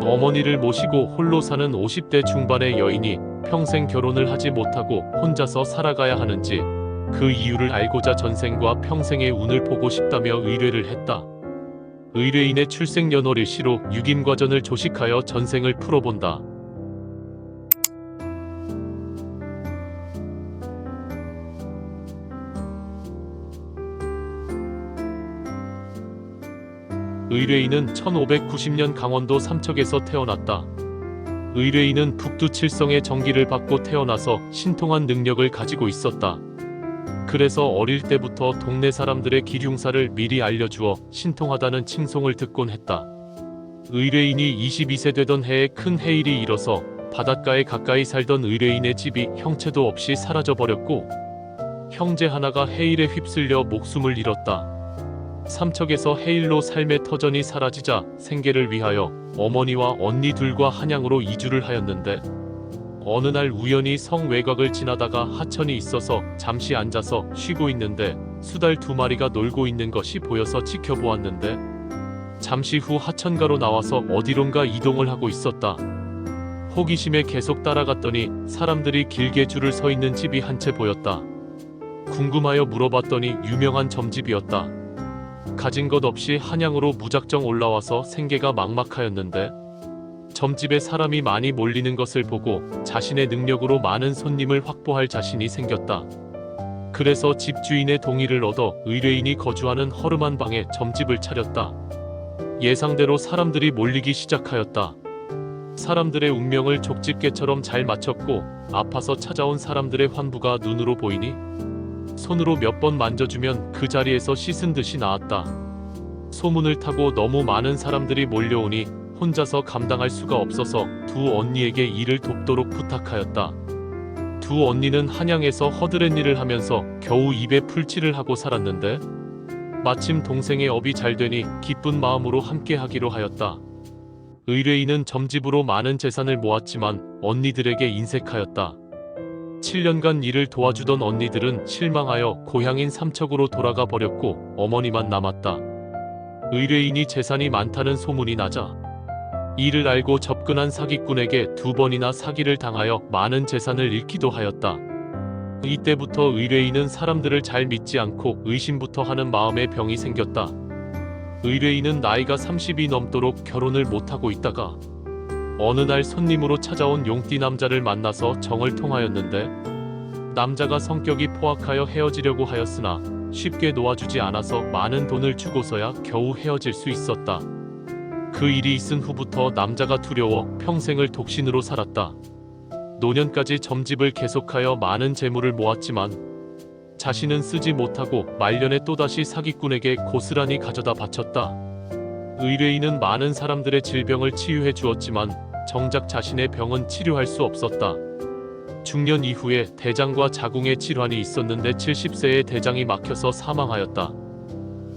어머니를 모시고 홀로 사는 50대 중반의 여인이 평생 결혼을 하지 못하고 혼자서 살아가야 하는지 그 이유를 알고자 전생과 평생의 운을 보고 싶다며 의뢰를 했다. 의뢰인의 출생연월일 시로 유김과전을 조식하여 전생을 풀어본다. 의뢰인은 1590년 강원도 삼척에서 태어났다. 의뢰인은 북두칠성의 정기를 받고 태어나서 신통한 능력을 가지고 있었다. 그래서 어릴 때부터 동네 사람들의 기륭사를 미리 알려주어 신통하다는 칭송을 듣곤 했다. 의뢰인이 22세 되던 해에 큰 해일이 일어서 바닷가에 가까이 살던 의뢰인의 집이 형체도 없이 사라져버렸고 형제 하나가 해일에 휩쓸려 목숨을 잃었다. 삼척에서 해일로 삶의 터전이 사라지자 생계를 위하여 어머니와 언니 둘과 한양으로 이주를 하였는데 어느 날 우연히 성 외곽을 지나다가 하천이 있어서 잠시 앉아서 쉬고 있는데 수달 2마리가 놀고 있는 것이 보여서 지켜보았는데 잠시 후 하천가로 나와서 어디론가 이동을 하고 있었다. 호기심에 계속 따라갔더니 사람들이 길게 줄을 서 있는 집이 한 채 보였다. 궁금하여 물어봤더니 유명한 점집이었다. 가진 것 없이 한양으로 무작정 올라와서 생계가 막막하였는데 점집에 사람이 많이 몰리는 것을 보고 자신의 능력으로 많은 손님을 확보할 자신이 생겼다. 그래서 집주인의 동의를 얻어 의뢰인이 거주하는 허름한 방에 점집을 차렸다. 예상대로 사람들이 몰리기 시작하였다. 사람들의 운명을 족집게처럼 잘 맞췄고 아파서 찾아온 사람들의 환부가 눈으로 보이니 손으로 몇 번 만져주면 그 자리에서 씻은 듯이 나았다. 소문을 타고 너무 많은 사람들이 몰려오니 혼자서 감당할 수가 없어서 두 언니에게 일을 돕도록 부탁하였다. 두 언니는 한양에서 허드렛 일을 하면서 겨우 입에 풀칠을 하고 살았는데 마침 동생의 업이 잘 되니 기쁜 마음으로 함께 하기로 하였다. 의뢰인은 점집으로 많은 재산을 모았지만 언니들에게 인색하였다. 7년간 일을 도와주던 언니들은 실망하여 고향인 삼척으로 돌아가 버렸고 어머니만 남았다. 의뢰인이 재산이 많다는 소문이 나자 이를 알고 접근한 사기꾼에게 2번이나 사기를 당하여 많은 재산을 잃기도 하였다. 이때부터 의뢰인은 사람들을 잘 믿지 않고 의심부터 하는 마음에 병이 생겼다. 의뢰인은 나이가 30이 넘도록 결혼을 못하고 있다가 어느 날 손님으로 찾아온 용띠 남자를 만나서 정을 통하였는데 남자가 성격이 포악하여 헤어지려고 하였으나 쉽게 놓아주지 않아서 많은 돈을 주고서야 겨우 헤어질 수 있었다. 그 일이 있은 후부터 남자가 두려워 평생을 독신으로 살았다. 노년까지 점집을 계속하여 많은 재물을 모았지만 자신은 쓰지 못하고 말년에 또다시 사기꾼에게 고스란히 가져다 바쳤다. 의뢰인은 많은 사람들의 질병을 치유해 주었지만 정작 자신의 병은 치료할 수 없었다. 중년 이후에 대장과 자궁의 질환이 있었는데 70세에 대장이 막혀서 사망하였다.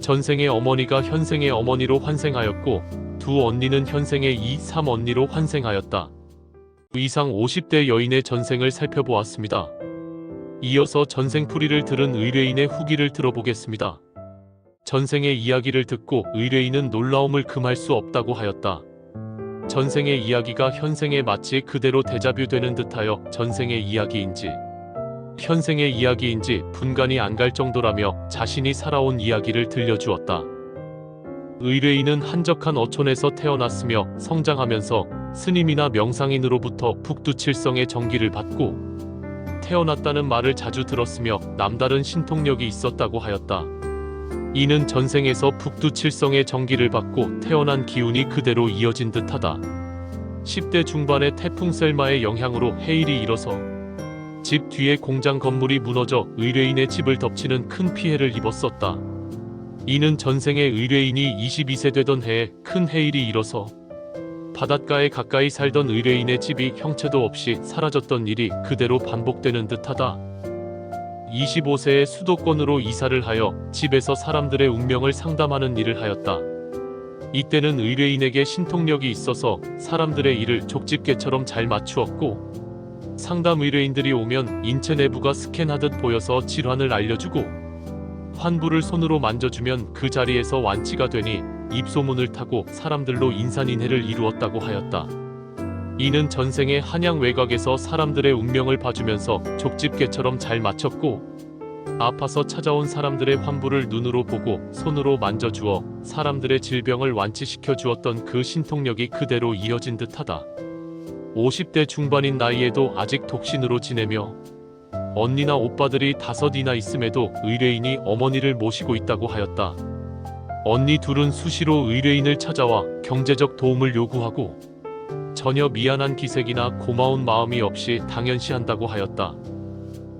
전생의 어머니가 현생의 어머니로 환생하였고 두 언니는 현생의 2, 3 언니로 환생하였다. 이상 50대 여인의 전생을 살펴보았습니다. 이어서 전생풀이를 들은 의뢰인의 후기를 들어보겠습니다. 전생의 이야기를 듣고 의뢰인은 놀라움을 금할 수 없다고 하였다. 전생의 이야기가 현생에 마치 그대로 데자뷰되는 듯하여 전생의 이야기인지 현생의 이야기인지 분간이 안 갈 정도라며 자신이 살아온 이야기를 들려주었다. 의뢰인은 한적한 어촌에서 태어났으며 성장하면서 스님이나 명상인으로부터 북두칠성의 정기를 받고 태어났다는 말을 자주 들었으며 남다른 신통력이 있었다고 하였다. 이는 전생에서 북두칠성의 정기를 받고 태어난 기운이 그대로 이어진 듯하다. 10대 중반의 태풍 셀마의 영향으로 해일이 일어서 집 뒤에 공장 건물이 무너져 의뢰인의 집을 덮치는 큰 피해를 입었었다. 이는 전생의 의뢰인이 22세 되던 해에 큰 해일이 일어서 바닷가에 가까이 살던 의뢰인의 집이 형체도 없이 사라졌던 일이 그대로 반복되는 듯하다. 25세에 수도권으로 이사를 하여 집에서 사람들의 운명을 상담하는 일을 하였다. 이때는 의뢰인에게 신통력이 있어서 사람들의 일을 족집게처럼 잘 맞추었고 상담 의뢰인들이 오면 인체 내부가 스캔하듯 보여서 질환을 알려주고 환부를 손으로 만져주면 그 자리에서 완치가 되니 입소문을 타고 사람들로 인산인해를 이루었다고 하였다. 이는 전생에 한양 외곽에서 사람들의 운명을 봐주면서 족집게처럼 잘 마쳤고, 아파서 찾아온 사람들의 환부를 눈으로 보고 손으로 만져주어 사람들의 질병을 완치시켜 주었던 그 신통력이 그대로 이어진 듯하다. 50대 중반인 나이에도 아직 독신으로 지내며 언니나 오빠들이 5이나 있음에도 의뢰인이 어머니를 모시고 있다고 하였다. 언니 둘은 수시로 의뢰인을 찾아와 경제적 도움을 요구하고 전혀 미안한 기색이나 고마운 마음이 없이 당연시한다고 하였다.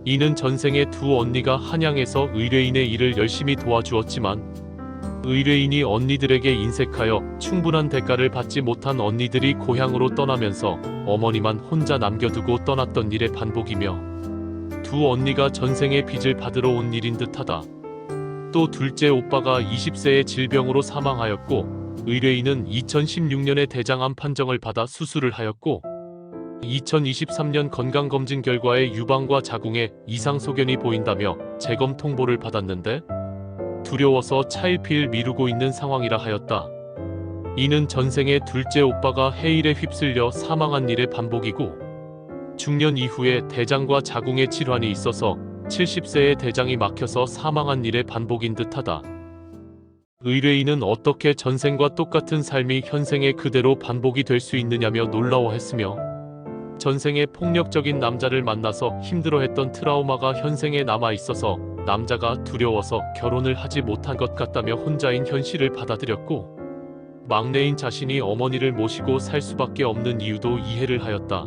이는 전생에 두 언니가 한양에서 의뢰인의 일을 열심히 도와주었지만 의뢰인이 언니들에게 인색하여 충분한 대가를 받지 못한 언니들이 고향으로 떠나면서 어머니만 혼자 남겨두고 떠났던 일의 반복이며 두 언니가 전생에 빚을 받으러 온 일인 듯하다. 또 둘째 오빠가 20세에 질병으로 사망하였고 의뢰인은 2016년에 대장암 판정을 받아 수술을 하였고 2023년 건강검진 결과에 유방과 자궁에 이상 소견이 보인다며 재검 통보를 받았는데 두려워서 차일피일 미루고 있는 상황이라 하였다. 이는 전생에 둘째 오빠가 해일에 휩쓸려 사망한 일의 반복이고 중년 이후에 대장과 자궁에 질환이 있어서 70세에 대장이 막혀서 사망한 일의 반복인 듯하다. 의뢰인은 어떻게 전생과 똑같은 삶이 현생에 그대로 반복이 될 수 있느냐며 놀라워했으며 전생에 폭력적인 남자를 만나서 힘들어했던 트라우마가 현생에 남아있어서 남자가 두려워서 결혼을 하지 못한 것 같다며 혼자인 현실을 받아들였고 막내인 자신이 어머니를 모시고 살 수밖에 없는 이유도 이해를 하였다.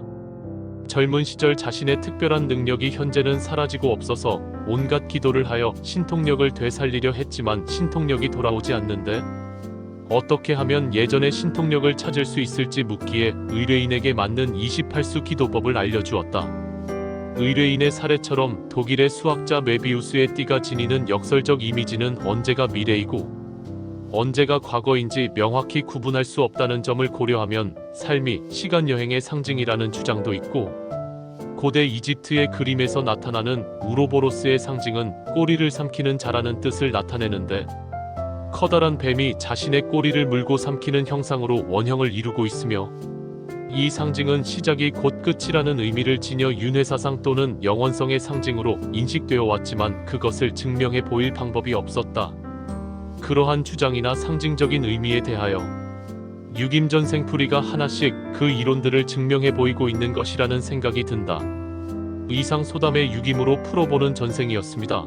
젊은 시절 자신의 특별한 능력이 현재는 사라지고 없어서 온갖 기도를 하여 신통력을 되살리려 했지만 신통력이 돌아오지 않는데 어떻게 하면 예전의 신통력을 찾을 수 있을지 묻기에 의뢰인에게 맞는 28수 기도법을 알려주었다. 의뢰인의 사례처럼 독일의 수학자 메비우스의 띠가 지니는 역설적 이미지는 언제가 미래이고 언제가 과거인지 명확히 구분할 수 없다는 점을 고려하면 삶이 시간여행의 상징이라는 주장도 있고 고대 이집트의 그림에서 나타나는 우로보로스의 상징은 꼬리를 삼키는 자라는 뜻을 나타내는데 커다란 뱀이 자신의 꼬리를 물고 삼키는 형상으로 원형을 이루고 있으며 이 상징은 시작이 곧 끝이라는 의미를 지녀 윤회사상 또는 영원성의 상징으로 인식되어 왔지만 그것을 증명해 보일 방법이 없었다. 그러한 주장이나 상징적인 의미에 대하여 유김전생풀이가 하나씩 그 이론들을 증명해 보이고 있는 것이라는 생각이 든다. 이상 소담의 유김으로 풀어보는 전생이었습니다.